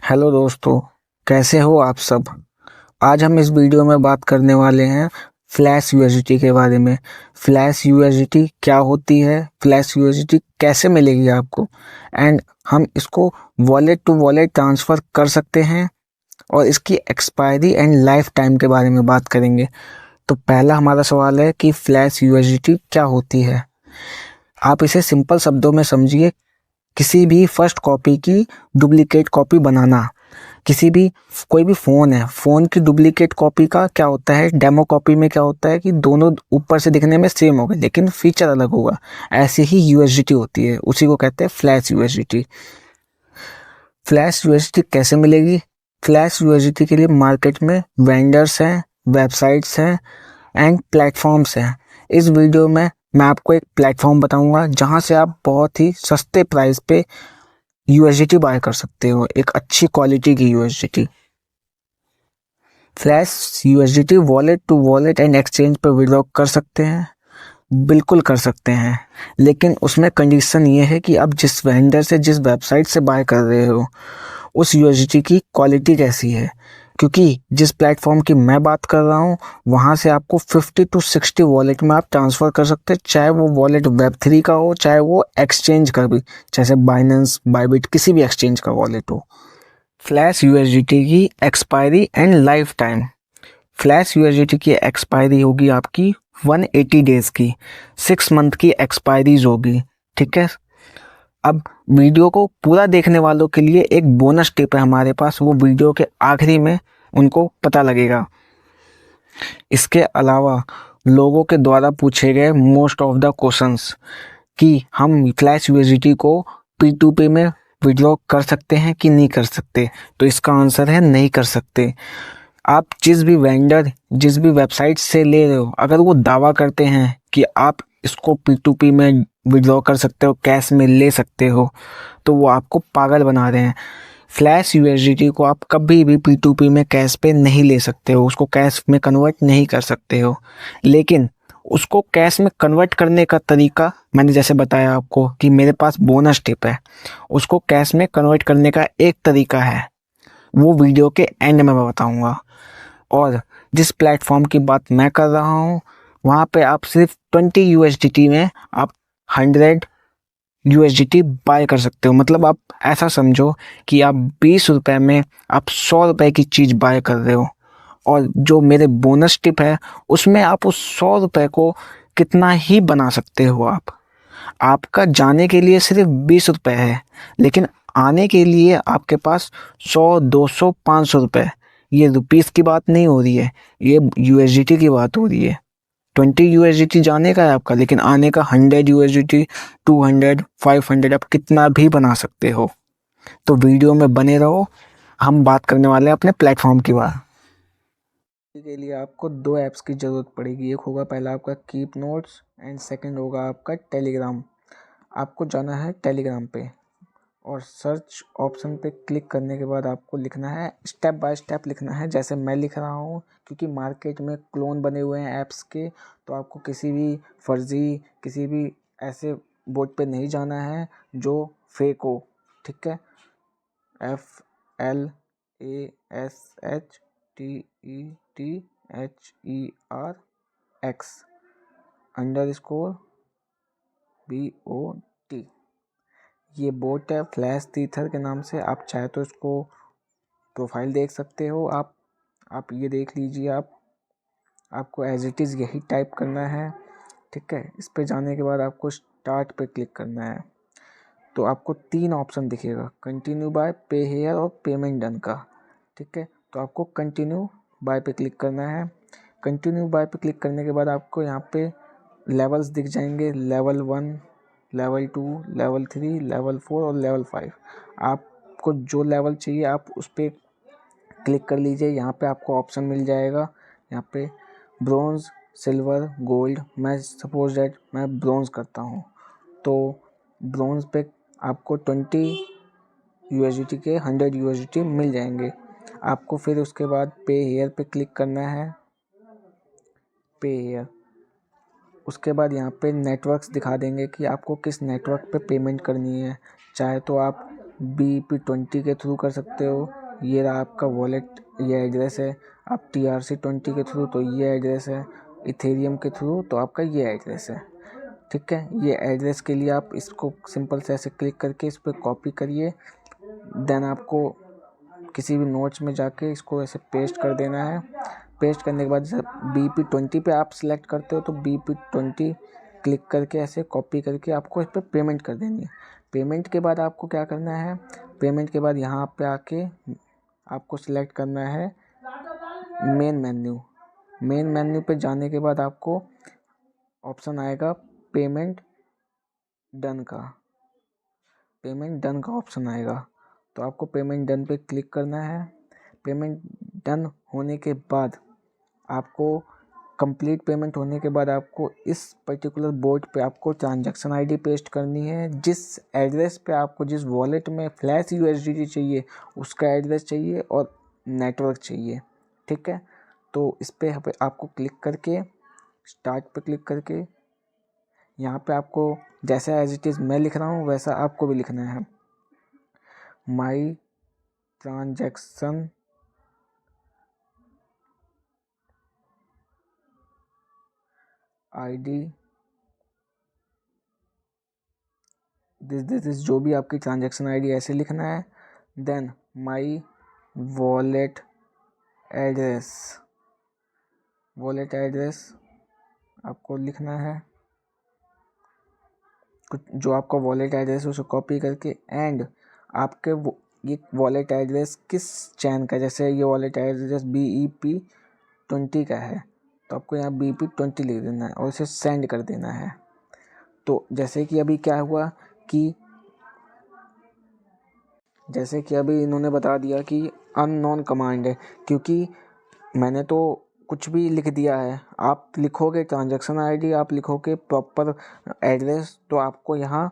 Hello दोस्तों, कैसे हो आप सब। आज हम इस वीडियो में बात करने वाले हैं फ्लैश यूएसडीटी के बारे में। फ्लैश यूएसडीटी क्या होती है, फ्लैश यूएसडीटी कैसे मिलेगी आपको, एंड हम इसको वॉलेट टू वॉलेट ट्रांसफ़र कर सकते हैं और इसकी एक्सपायरी एंड लाइफ टाइम के बारे में बात करेंगे। तो पहला हमारा सवाल है कि फ्लैश यूएसडीटी क्या होती है। आप इसे सिंपल शब्दों में समझिए, किसी भी फर्स्ट कॉपी की डुप्लीकेट कॉपी बनाना। किसी भी कोई भी फ़ोन है, फ़ोन की डुप्लीकेट कॉपी का क्या होता है, डेमो कॉपी में क्या होता है कि दोनों ऊपर से दिखने में सेम होगा लेकिन फीचर अलग होगा। ऐसे ही यूएसडीटी होती है, उसी को कहते हैं फ्लैश यूएसडीटी। फ्लैश यूएसडीटी कैसे मिलेगी? फ्लैश यूएसडीटी के लिए मार्केट में वेंडर्स हैं, वेबसाइट्स हैं एंड प्लेटफॉर्म्स हैं। इस वीडियो में मैं आपको एक प्लेटफॉर्म बताऊंगा जहां से आप बहुत ही सस्ते प्राइस पे यूएसडीटी बाय कर सकते हो, एक अच्छी क्वालिटी की USDT. Flash USDT wallet to wallet and exchange पर विड्रॉ कर सकते हैं, बिल्कुल कर सकते हैं, लेकिन उसमें कंडीशन ये है कि आप जिस वेंडर से, जिस वेबसाइट से बाय कर रहे हो, उस यूएसडीटी की क्वालिटी कैसी है। क्योंकि जिस प्लेटफॉर्म की मैं बात कर रहा हूँ वहाँ से आपको 50 टू 60 वॉलेट में आप ट्रांसफ़र कर सकते हैं, चाहे वो वॉलेट वेब3 का हो, चाहे वो एक्सचेंज का भी, जैसे बाइनेंस, बाइबिट, किसी भी एक्सचेंज का वॉलेट हो। फ्लैश यूएसडीटी की expiry and life time. Flash USDT की एक्सपायरी होगी आपकी 180 डेज़ की, 6 मंथ की एक्सपायरीज होगी। ठीक है। अब वीडियो को पूरा देखने वालों के लिए एक बोनस टिप है हमारे पास, वो वीडियो के आखिरी में उनको पता लगेगा। इसके अलावा लोगों के द्वारा पूछे गए मोस्ट ऑफ द क्वेश्चंस कि हम फ्लैश यूएसडीटी को P2P में विड्रॉ कर सकते हैं कि नहीं कर सकते, तो इसका आंसर है नहीं कर सकते। आप जिस भी वेंडर, जिस भी वेबसाइट से ले रहे हो, अगर वो दावा करते हैं कि आप इसको P2P में विड्रॉ कर सकते हो, कैश में ले सकते हो, तो वो आपको पागल बना रहे हैं। फ्लैश यूएसडीटी को आप कभी भी P2P में कैश पे नहीं ले सकते हो, उसको कैश में कन्वर्ट नहीं कर सकते हो। लेकिन उसको कैश में कन्वर्ट करने का तरीका मैंने जैसे बताया आपको कि मेरे पास बोनस टिप है, उसको कैश में कन्वर्ट करने का एक तरीका है, वो वीडियो के एंड में मैं बताऊंगा। और जिस प्लेटफॉर्म की बात मैं कर रहा हूँ वहाँ पे आप सिर्फ 20 यूएसडीटी में आप 100 यूएसडीटी बाय कर सकते हो। मतलब आप ऐसा समझो कि आप 20 रुपये में आप 100 रुपये की चीज़ बाय कर रहे हो, और जो मेरे बोनस टिप है उसमें आप उस 100 रुपये को कितना ही बना सकते हो। आपका जाने के लिए सिर्फ 20 रुपये है, लेकिन आने के लिए आपके पास 100, 200, 500 रुपये। ये रुपीस की बात नहीं हो रही है, ये यूएसडीटी की बात हो रही है। 20 यूएसडीटी जाने का है आपका, लेकिन आने का 100 यूएसडीटी, 200, 500 आप कितना भी बना सकते हो। तो वीडियो में बने रहो, हम बात करने वाले हैं अपने प्लेटफॉर्म की बात। के लिए आपको दो ऐप्स की ज़रूरत पड़ेगी, एक होगा पहला आपका कीप नोट्स एंड सेकंड होगा आपका टेलीग्राम। आपको जाना है टेलीग्राम पे और सर्च ऑप्शन पे क्लिक करने के बाद आपको लिखना है, स्टेप बाय स्टेप लिखना है जैसे मैं लिख रहा हूँ, क्योंकि मार्केट में क्लोन बने हुए हैं ऐप्स के, तो आपको किसी भी फर्जी, किसी भी ऐसे बोर्ड पे नहीं जाना है जो फेक हो। ठीक है। FLASHTETHERX_BOT, ये बोट है फ्लैश तीथर के नाम से। आप चाहे तो इसको प्रोफाइल देख सकते हो। आप ये देख लीजिए। आपको एज इट इज़ यही टाइप करना है। ठीक है। इस पे जाने के बाद आपको स्टार्ट पे क्लिक करना है, तो आपको 3 ऑप्शन दिखेगा, कंटिन्यू बाय, पे हेयर और पेमेंट डन का। ठीक है। तो आपको कंटिन्यू बाय पे क्लिक करना है। कंटिन्यू बाय पे क्लिक करने के बाद आपको यहाँ पे लेवल्स दिख जाएंगे, लेवल 1, लेवल 2, लेवल 3, लेवल 4 और लेवल 5। आपको जो लेवल चाहिए आप उस पर क्लिक कर लीजिए। यहाँ पे आपको ऑप्शन मिल जाएगा, यहाँ पे ब्रोंज़, सिल्वर, गोल्ड। मैं सपोज दैट मैं ब्रोंज़ करता हूँ, तो ब्रोंज़ पे आपको 20 यूएसडीटी के 100 यूएसडीटी मिल जाएंगे। आपको फिर उसके बाद पे हेयर पे क्लिक करना है, पे हेयर। उसके बाद यहाँ पे नेटवर्क्स दिखा देंगे कि आपको किस नेटवर्क पे पेमेंट करनी है। चाहे तो आप BEP20 के थ्रू कर सकते हो, ये रहा आपका वॉलेट, ये एड्रेस है। आप TRC20 के थ्रू तो ये एड्रेस है, इथेरियम के थ्रू तो आपका ये एड्रेस है। ठीक है, ये एड्रेस के लिए आप इसको सिंपल से ऐसे क्लिक करके इस पर कॉपी करिए, देन आपको किसी भी नोट्स में जाके इसको ऐसे पेस्ट कर देना है। पेस्ट करने के बाद जैसे BEP20 पे आप सिलेक्ट करते हो तो BEP20 क्लिक करके ऐसे कॉपी करके आपको इस पर पेमेंट कर देनी है। पेमेंट के बाद आपको क्या करना है, पेमेंट के बाद यहाँ पे आके आपको सिलेक्ट करना है मेन मेन्यू। मेन मेन्यू पे जाने के बाद आपको ऑप्शन आएगा पेमेंट डन का, पेमेंट डन का ऑप्शन आएगा, तो आपको पेमेंट डन पे क्लिक करना है। पेमेंट डन होने के बाद आपको कंप्लीट पेमेंट होने के बाद आपको इस पर्टिकुलर बोर्ड पे आपको ट्रांजैक्शन आईडी पेस्ट करनी है। जिस एड्रेस पे आपको, जिस वॉलेट में फ्लैश USDT चाहिए उसका एड्रेस चाहिए और नेटवर्क चाहिए। ठीक है, तो इस पे आपको क्लिक करके स्टार्ट पे क्लिक करके यहाँ पे आपको जैसा एज इट इज़ मैं लिख रहा हूँ वैसा आपको भी लिखना है। माई ट्रांजैक्शन आईडी दिस जो भी आपकी ट्रांजैक्शन आईडी ऐसे लिखना है। Then my wallet address, wallet address आपको लिखना है, कुछ जो आपका वॉलेट एड्रेस है उसे कॉपी करके, एंड आपके ये वॉलेट एड्रेस किस चैन का, जैसे ये वॉलेट एड्रेस BEP20 का है तो आपको यहाँ BEP20 लिख देना है और इसे सेंड कर देना है। तो जैसे कि अभी क्या हुआ कि जैसे कि अभी इन्होंने बता दिया कि अननोन कमांड है, क्योंकि मैंने तो कुछ भी लिख दिया है। आप लिखोगे ट्रांजैक्शन आईडी, आप लिखोगे प्रॉपर एड्रेस, तो आपको यहाँ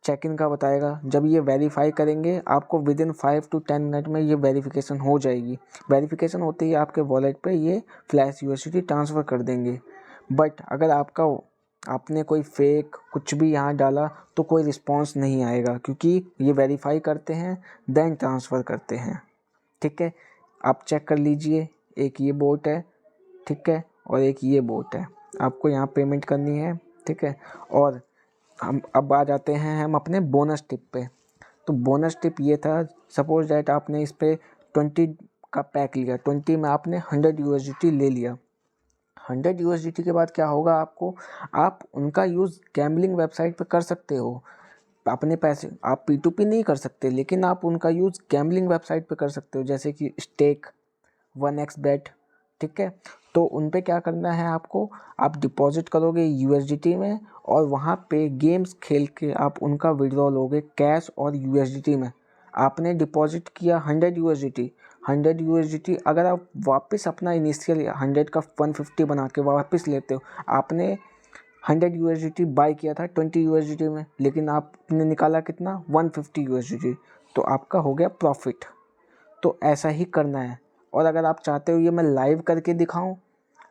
चेक इन का बताएगा। जब ये वेरीफाई करेंगे आपको विदिन 5 to 10 मिनट में ये वेरिफिकेशन हो जाएगी। वेरिफिकेशन होते ही आपके वॉलेट पे ये फ्लैश USDT ट्रांसफ़र कर देंगे। बट अगर आपने कोई फेक कुछ भी यहाँ डाला तो कोई रिस्पॉन्स नहीं आएगा, क्योंकि ये वेरीफाई करते हैं देन ट्रांसफ़र करते हैं। ठीक है, आप चेक कर लीजिए, एक ये बोट है, ठीक है, और एक ये बोट है। आपको यहाँ पेमेंट करनी है। ठीक है, और हम अब आ जाते हैं हम अपने बोनस टिप पे। तो बोनस टिप ये था, सपोज दैट आपने इस पे 20 का पैक लिया, 20 में आपने 100 USDT ले लिया। 100 USDT के बाद क्या होगा, आप उनका यूज़ गैम्बलिंग वेबसाइट पे कर सकते हो। अपने पैसे आप P2P नहीं कर सकते, लेकिन आप उनका यूज़ गैम्बलिंग वेबसाइट पे कर सकते हो, जैसे कि स्टेक, 1xBet। ठीक है, तो उन पे क्या करना है आपको, आप डिपॉजिट करोगे USDT में और वहाँ पे गेम्स खेल के आप उनका विड्रॉ लोगे कैश और USDT में। आपने डिपॉजिट किया 100 USDT, 100 USDT अगर आप वापस अपना इनिशियल 100 का 150 बना के वापस लेते हो, आपने 100 USDT बाई किया था 20 USDT में, लेकिन आपने निकाला कितना, 150 USDT, तो आपका हो गया प्रॉफिट। तो ऐसा ही करना है। और अगर आप चाहते हो ये मैं लाइव करके दिखाऊं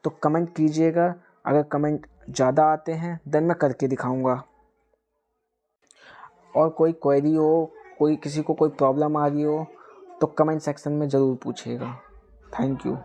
तो कमेंट कीजिएगा, अगर कमेंट ज़्यादा आते हैं देन मैं करके दिखाऊंगा। और कोई क्वेरी हो, किसी को कोई प्रॉब्लम आ रही हो तो कमेंट सेक्शन में ज़रूर पूछिएगा। Thank you.